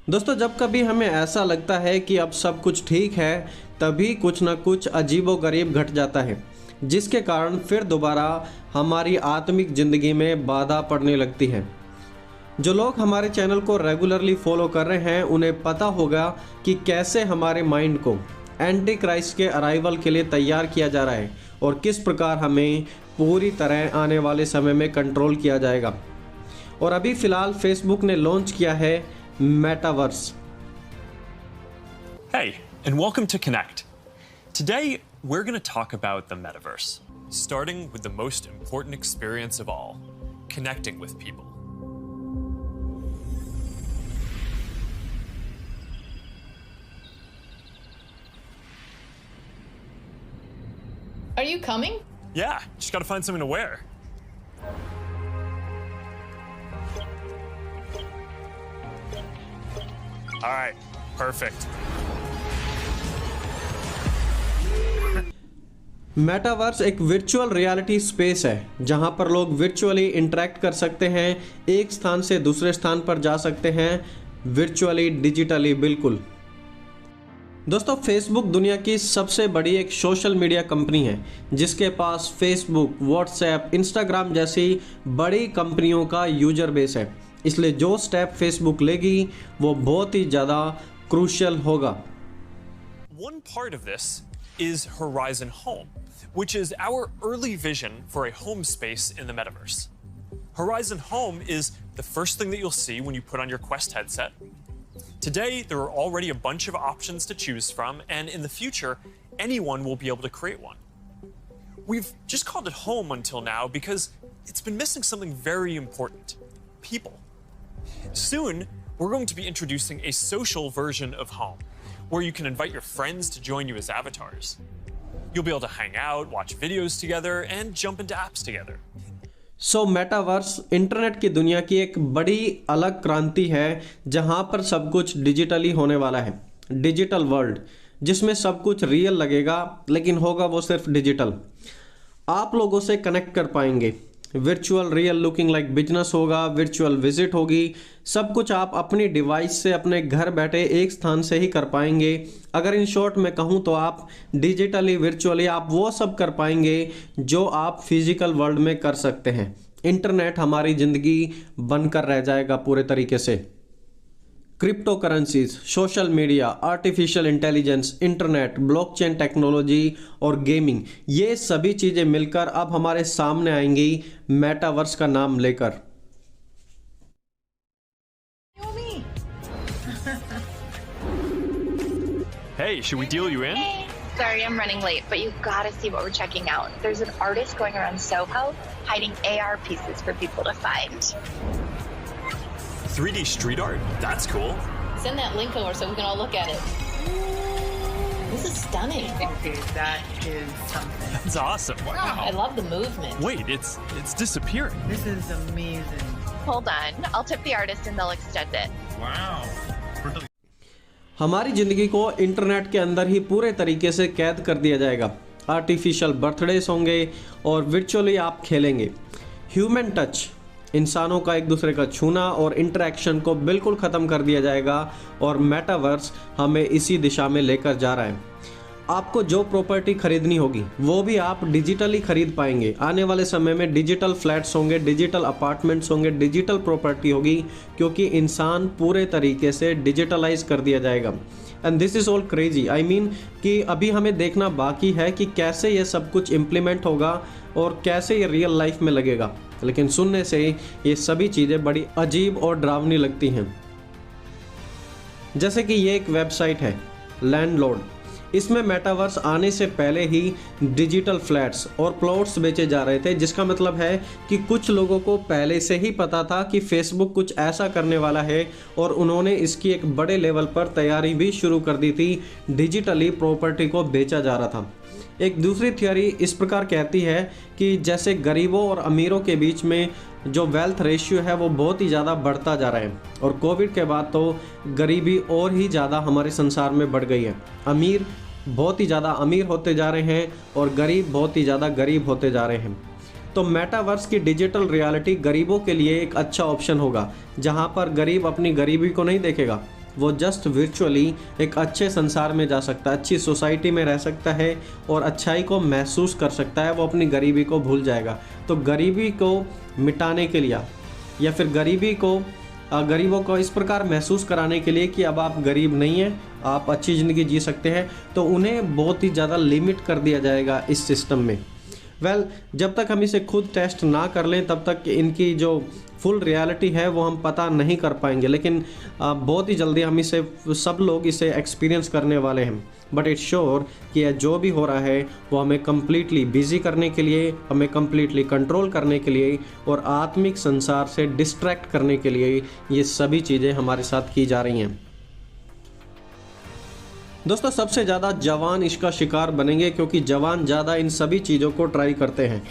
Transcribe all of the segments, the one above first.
दोस्तों, जब कभी हमें ऐसा लगता है कि अब सब कुछ ठीक है, तभी कुछ ना कुछ अजीबोगरीब घट जाता है, जिसके कारण फिर दोबारा हमारी आत्मिक ज़िंदगी में बाधा पड़ने लगती है। जो लोग हमारे चैनल को रेगुलरली फॉलो कर रहे हैं, उन्हें पता होगा कि कैसे हमारे माइंड को एंटी क्राइस्ट के अराइवल के लिए तैयार किया जा रहा है और किस प्रकार हमें पूरी तरह आने वाले समय में कंट्रोल किया जाएगा। और अभी फ़िलहाल फेसबुक ने लॉन्च किया है Metaverse. Hey, and welcome to Connect. Today, we're going to talk about the metaverse, starting with the most important experience of all, connecting with people. Are you coming? Yeah, just got to find something to wear. All right, perfect. Metaverse एक virtual reality space है जहां पर लोग virtually interact कर सकते हैं, एक स्थान से दूसरे स्थान पर जा सकते हैं, वर्चुअली डिजिटली। बिल्कुल दोस्तों, फेसबुक दुनिया की सबसे बड़ी एक सोशल मीडिया कंपनी है जिसके पास फेसबुक, व्हाट्सएप, इंस्टाग्राम जैसी बड़ी कंपनियों का यूजर बेस है। इसलिए जो स्टेप फेसबुक लेगी वो बहुत ही ज़्यादा क्रूशियल होगा। One part of this is Horizon Home, which is our early vision for a home space in the metaverse. Horizon Home is the first thing that you'll see when you put on your Quest headset. Today, there are already a bunch of options to choose from, and in the future, anyone will be able to create one. We've just called it home until now because it's been missing something very important: people. Soon, we're going to be introducing a social version of home, where you can invite your friends to join you as avatars. You'll be able to hang out, watch videos together, and jump into apps together. So metaverse internet की दुनिया की एक बड़ी अलग क्रांति है जहां पर सब कुछ डिजिटली होने वाला है। डिजिटल वर्ल्ड जिसमें सब कुछ रियल लगेगा, लेकिन होगा वो सिर्फ डिजिटल। आप लोगों से कनेक्ट कर पाएंगे, virtual real looking like business होगा, वर्चुअल विजिट होगी, सब कुछ आप अपनी डिवाइस से अपने घर बैठे एक स्थान से ही कर पाएंगे। अगर इन शॉर्ट में कहूँ तो आप डिजिटली वर्चुअली आप वो सब कर पाएंगे जो आप फिजिकल वर्ल्ड में कर सकते हैं। इंटरनेट हमारी ज़िंदगी बनकर रह जाएगा पूरे तरीके से। Crypto currencies, social media, artificial intelligence, internet, blockchain technology और गेमिंग, ये सभी चीज़ें मिलकर अब हमारे सामने आएंगी मेटावर्स का नाम लेकर। Hey, should we deal you in? Sorry, I'm running late, but you gotta see what we're checking out. There's an artist going around Soho hiding AR pieces for people to find. 3D street art? That's cool. Send that link over so we can all look at it. This is stunning. Okay, that is something. That's awesome. Wow. I love the movement. Wait, it's disappearing. This is amazing. Hold on, I'll tip the artist and they'll extend it. Wow. हमारी ज़िंदगी को internet के अंदर ही पूरे तरीके से कैद कर दिया जाएगा। आर्टिफिशियल बर्थडेज होंगे और वर्चुअली आप खेलेंगे। ह्यूमन टच, इंसानों का एक दूसरे का छूना और इंटरेक्शन को बिल्कुल ख़त्म कर दिया जाएगा और मेटावर्स हमें इसी दिशा में लेकर जा रहा है। आपको जो प्रॉपर्टी खरीदनी होगी वो भी आप डिजिटली खरीद पाएंगे। आने वाले समय में डिजिटल फ्लैट्स होंगे, डिजिटल अपार्टमेंट्स होंगे, डिजिटल प्रॉपर्टी होगी, क्योंकि इंसान पूरे तरीके से डिजिटलाइज कर दिया जाएगा। And this is all crazy. I mean कि अभी हमें देखना बाकी है कि कैसे ये सब कुछ इम्प्लीमेंट होगा और कैसे ये रियल लाइफ में लगेगा, लेकिन सुनने से ये सभी चीज़ें बड़ी अजीब और डरावनी लगती हैं। जैसे कि ये एक वेबसाइट है लैंडलॉर्ड। इसमें मेटावर्स आने से पहले ही डिजिटल फ्लैट्स और प्लॉट्स बेचे जा रहे थे, जिसका मतलब है कि कुछ लोगों को पहले से ही पता था कि फेसबुक कुछ ऐसा करने वाला है और उन्होंने इसकी एक बड़े लेवल पर तैयारी भी शुरू कर दी थी। डिजिटली प्रॉपर्टी को बेचा जा रहा था। एक दूसरी थियोरी इस प्रकार कहती है कि जैसे गरीबों और अमीरों के बीच में जो वेल्थ रेशियो है वो बहुत ही ज़्यादा बढ़ता जा रहा है और कोविड के बाद तो गरीबी और ही ज़्यादा हमारे संसार में बढ़ गई है। अमीर बहुत ही ज़्यादा अमीर होते जा रहे हैं और गरीब बहुत ही ज़्यादा गरीब होते जा रहे हैं। तो मेटावर्स की डिजिटल रियलिटी गरीबों के लिए एक अच्छा ऑप्शन होगा, जहां पर गरीब अपनी गरीबी को नहीं देखेगा, वो जस्ट वर्चुअली एक अच्छे संसार में जा सकता है, अच्छी सोसाइटी में रह सकता है और अच्छाई को महसूस कर सकता है। वो अपनी गरीबी को भूल जाएगा। तो गरीबी को मिटाने के लिए या फिर गरीबों को इस प्रकार महसूस कराने के लिए कि अब आप गरीब नहीं हैं, आप अच्छी ज़िंदगी जी सकते हैं, तो उन्हें बहुत ही ज़्यादा लिमिट कर दिया जाएगा इस सिस्टम में। जब तक हम इसे खुद टेस्ट ना कर लें तब तक इनकी जो फुल रियलिटी है वो हम पता नहीं कर पाएंगे, लेकिन बहुत ही जल्दी हम सब लोग इसे एक्सपीरियंस करने वाले हैं। बट इट्स श्योर कि यह जो भी हो रहा है वो हमें कम्प्लीटली बिजी करने के लिए, हमें कम्प्लीटली कंट्रोल करने के लिए और आत्मिक संसार से डिस्ट्रैक्ट करने के लिए ये सभी चीज़ें हमारे साथ की जा रही हैं। दोस्तों, सबसे ज़्यादा जवान इसका शिकार बनेंगे क्योंकि जवान ज़्यादा इन सभी चीज़ों को ट्राई करते हैं।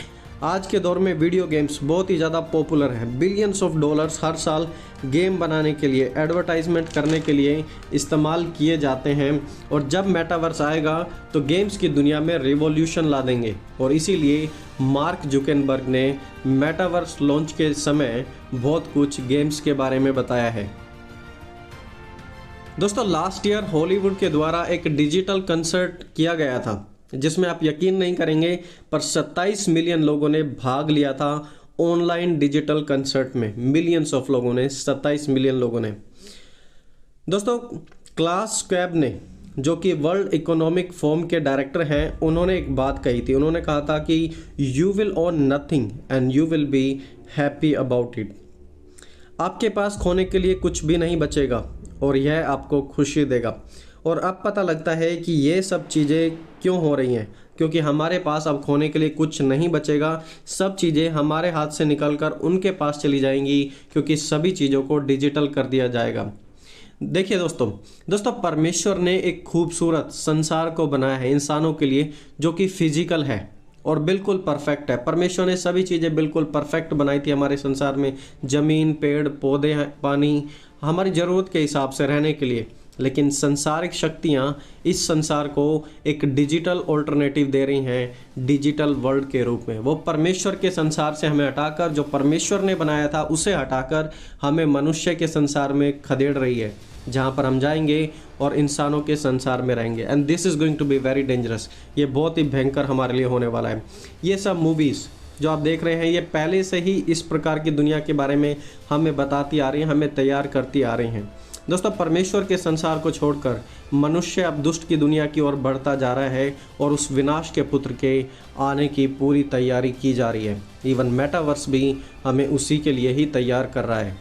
आज के दौर में वीडियो गेम्स बहुत ही ज़्यादा पॉपुलर हैं। बिलियंस ऑफ डॉलर्स हर साल गेम बनाने के लिए, एडवर्टाइजमेंट करने के लिए इस्तेमाल किए जाते हैं और जब मेटावर्स आएगा तो गेम्स की दुनिया में रिवॉल्यूशन ला देंगे। और इसीलिए मार्क जुकरबर्ग ने मेटावर्स लॉन्च के समय बहुत कुछ गेम्स के बारे में बताया है। दोस्तों, लास्ट ईयर हॉलीवुड के द्वारा एक डिजिटल कंसर्ट किया गया था जिसमें आप यकीन नहीं करेंगे पर 27 मिलियन लोगों ने भाग लिया था ऑनलाइन डिजिटल कंसर्ट में। मिलियंस ऑफ लोगों ने, 27 मिलियन लोगों ने। दोस्तों, क्लास स्क्वैब ने, जो कि वर्ल्ड इकोनॉमिक फोरम के डायरेक्टर हैं, उन्होंने एक बात कही थी। उन्होंने कहा था कि you will own nothing and you will be happy about it. आपके पास खोने के लिए कुछ भी नहीं बचेगा और यह आपको खुशी देगा। और अब पता लगता है कि ये सब चीज़ें क्यों हो रही हैं, क्योंकि हमारे पास अब खोने के लिए कुछ नहीं बचेगा। सब चीज़ें हमारे हाथ से निकलकर उनके पास चली जाएंगी क्योंकि सभी चीज़ों को डिजिटल कर दिया जाएगा। देखिए दोस्तों, परमेश्वर ने एक खूबसूरत संसार को बनाया है इंसानों के लिए जो कि फिजिकल है और बिल्कुल परफेक्ट है। परमेश्वर ने सभी चीज़ें बिल्कुल परफेक्ट बनाई थी हमारे संसार में। ज़मीन, पेड़ पौधे, पानी, हमारी ज़रूरत के हिसाब से रहने के लिए। लेकिन संसारिक शक्तियाँ इस संसार को एक डिजिटल ऑल्टरनेटिव दे रही हैं, डिजिटल वर्ल्ड के रूप में। वो परमेश्वर के संसार से हमें हटाकर, जो परमेश्वर ने बनाया था उसे हटाकर हमें मनुष्य के संसार में खदेड़ रही है, जहाँ पर हम जाएंगे और इंसानों के संसार में रहेंगे। And this is going to be very dangerous. ये बहुत ही भयंकर हमारे लिए होने वाला है। ये सब मूवीज़ जो आप देख रहे हैं ये पहले से ही इस प्रकार की दुनिया के बारे में हमें बताती आ रही हैं, हमें तैयार करती आ रही हैं। दोस्तों, परमेश्वर के संसार को छोड़कर मनुष्य अब दुष्ट की दुनिया की ओर बढ़ता जा रहा है और उस विनाश के पुत्र के आने की पूरी तैयारी की जा रही है। इवन मेटावर्स भी हमें उसी के लिए ही तैयार कर रहा है।